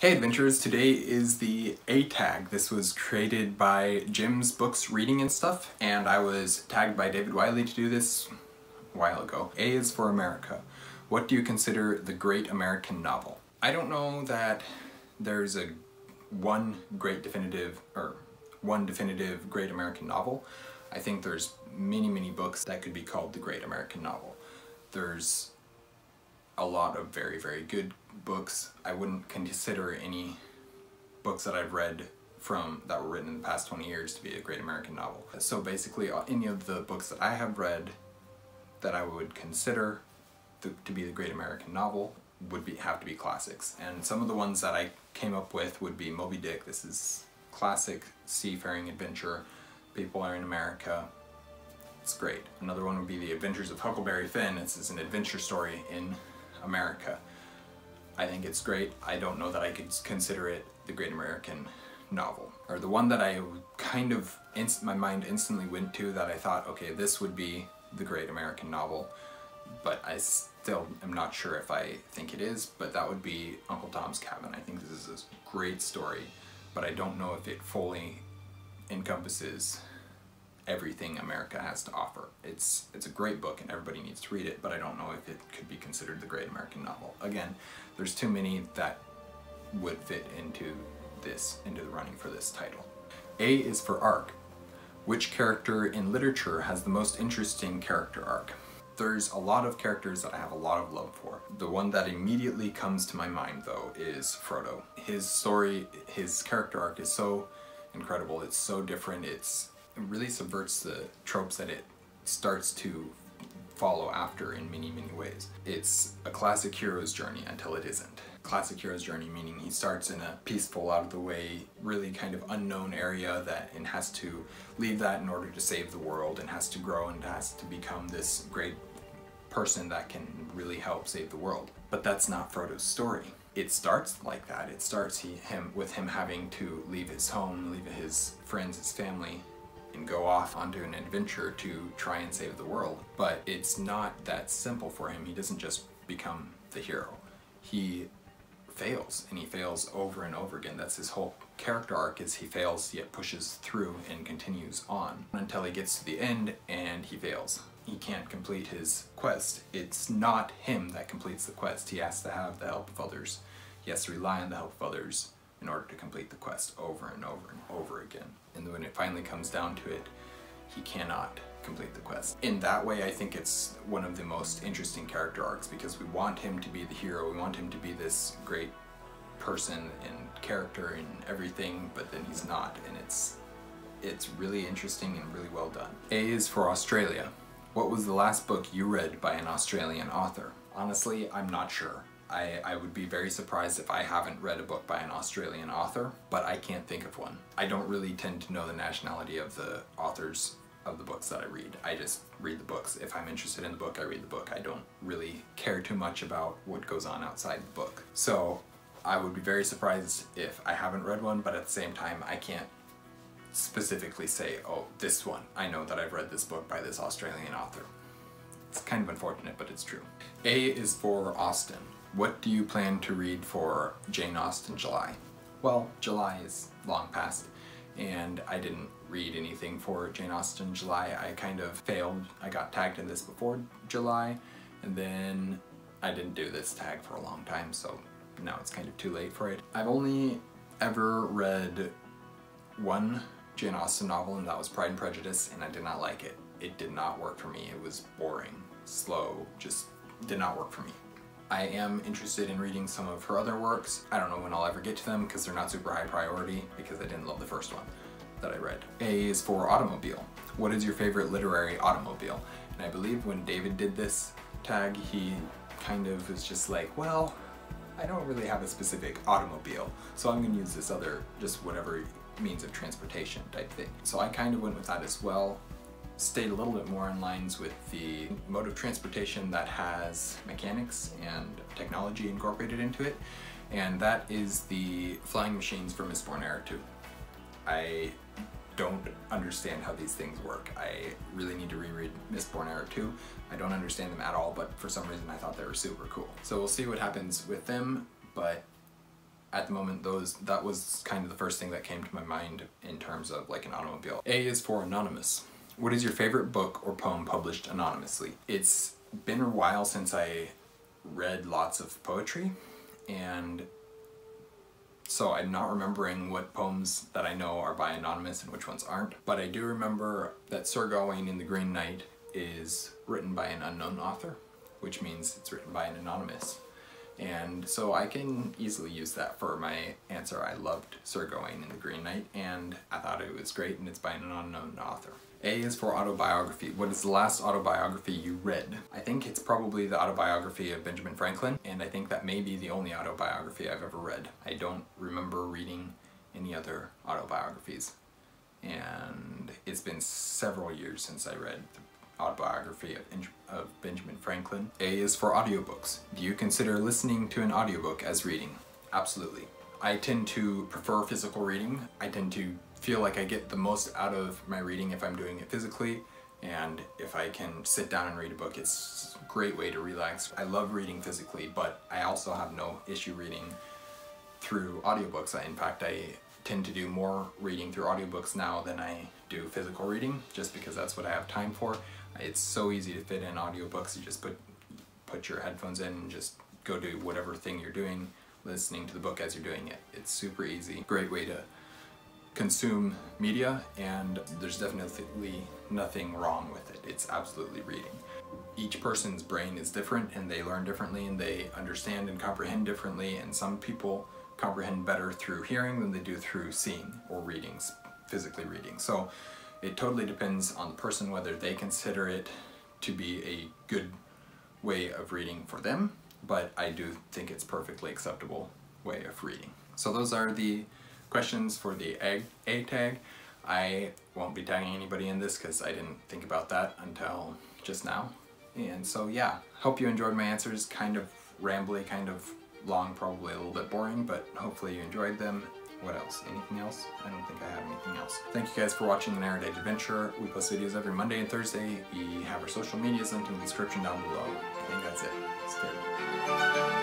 Hey Adventurers, today is the A tag. This was created by Jim's Books Reading and Stuff, and I was tagged by David Wiley to do this a while ago. A is for America. What do you consider the great American novel? I don't know that there's one definitive great American novel. I think there's many books that could be called the great American novel. There's a lot of very good books. I wouldn't consider any books that I've read that were written in the past 20 years to be a great American novel. So basically any of the books that I have read that I would consider to be the great American novel would have to be classics. And some of the ones that I came up with would be Moby Dick. This is classic seafaring adventure. People are in America. It's great. Another one would be The Adventures of Huckleberry Finn. This is an adventure story in America. I think it's great. I don't know that I could consider it the great American novel. Or the one that I kind of, my mind instantly went to that I thought, okay, this would be the great American novel, but I still am not sure if I think it is, but that would be Uncle Tom's Cabin. I think this is a great story, but I don't know if it fully encompasses everything America has to offer. It's a great book and everybody needs to read it, but I don't know if it could be considered the great American novel. Again, there's too many that would fit into the running for this title. A is for arc. Which character in literature has the most interesting character arc? There's a lot of characters that I have a lot of love for. The one that immediately comes to my mind though is Frodo. His story, his character arc is so incredible, it's so different, it really subverts the tropes that it starts to follow after in many ways. It's a classic hero's journey until it isn't. Classic hero's journey meaning he starts in a peaceful, out of the way, really kind of unknown area and has to leave that in order to save the world, and has to grow and has to become this great person that can really help save the world. But that's not Frodo's story. It starts like that. It starts with him having to leave his home, leave his friends, his family, and go off onto an adventure to try and save the world. But it's not that simple for him. He doesn't just become the hero. He fails, and he fails over and over again. That's his whole character arc, is he fails yet pushes through and continues on until he gets to the end and he fails. He can't complete his quest. It's not him that completes the quest. He has to have the help of others. He has to rely on the help of others in order to complete the quest over and over again. And then when it finally comes down to it, he cannot complete the quest. In that way, I think it's one of the most interesting character arcs, because we want him to be the hero, we want him to be this great person and character and everything, but then he's not, and it's really interesting and really well done. A is for Australia. What was the last book you read by an Australian author? Honestly, I'm not sure. I would be very surprised if I haven't read a book by an Australian author, but I can't think of one. I don't really tend to know the nationality of the authors of the books that I read. I just read the books. If I'm interested in the book, I read the book. I don't really care too much about what goes on outside the book. So I would be very surprised if I haven't read one, but at the same time, I can't specifically say, oh, this one. I know that I've read this book by this Australian author. It's kind of unfortunate, but it's true. A is for Austen. What do you plan to read for Jane Austen July? Well, July is long past, and I didn't read anything for Jane Austen July. I kind of failed. I got tagged in this before July, and then I didn't do this tag for a long time, so now it's kind of too late for it. I've only ever read one Jane Austen novel, and that was Pride and Prejudice, and I did not like it. It did not work for me. It was boring, slow, just did not work for me. I am interested in reading some of her other works. I don't know when I'll ever get to them because they're not super high priority, because I didn't love the first one that I read. A is for automobile. What is your favorite literary automobile? And I believe when David did this tag, he kind of was just like, well, I don't really have a specific automobile, so I'm gonna use this other, just whatever means of transportation type thing. So I kind of went with that as well. Stayed a little bit more in lines with the mode of transportation that has mechanics and technology incorporated into it, and that is the flying machines for Mistborn Era 2. I don't understand how these things work. I really need to reread Mistborn Era 2. I don't understand them at all, but for some reason I thought they were super cool. So we'll see what happens with them, but at the moment, that was kind of the first thing that came to my mind in terms of like an automobile. A is for anonymous. What is your favorite book or poem published anonymously? It's been a while since I read lots of poetry, and so I'm not remembering what poems that I know are by anonymous and which ones aren't, but I do remember that Sir Gawain in the Green Knight is written by an unknown author, which means it's written by an anonymous. And so I can easily use that for my answer. I loved Sir Gawain in the Green Knight, and I thought it was great, and it's by an unknown author. A is for autobiography. What is the last autobiography you read? I think it's probably the autobiography of Benjamin Franklin, and I think that may be the only autobiography I've ever read. I don't remember reading any other autobiographies, and it's been several years since I read the autobiography of Benjamin Franklin. A is for audiobooks. Do you consider listening to an audiobook as reading? Absolutely. I tend to prefer physical reading. I tend to feel like I get the most out of my reading if I'm doing it physically, and if I can sit down and read a book, it's a great way to relax. I love reading physically, but I also have no issue reading through audiobooks. In fact, I tend to do more reading through audiobooks now than I do physical reading, just because that's what I have time for. It's so easy to fit in audiobooks. You just put your headphones in and just go do whatever thing you're doing, listening to the book as you're doing it. It's super easy. Great way to consume media, and there's definitely nothing wrong with it. It's absolutely reading. Each person's brain is different, and they learn differently, and they understand and comprehend differently, and some people comprehend better through hearing than they do through seeing or reading, physically reading. So it totally depends on the person whether they consider it to be a good way of reading for them, but I do think it's perfectly acceptable way of reading. So those are the questions for the A tag. I won't be tagging anybody in this because I didn't think about that until just now. And so yeah, hope you enjoyed my answers. Kind of rambly, kind of long, probably a little bit boring, but hopefully you enjoyed them. What else? Anything else? I don't think I have anything else. Thank you guys for watching an Erudite Adventure. We post videos every Monday and Thursday. We have our social medias linked in the description down below. I think that's it. Stay.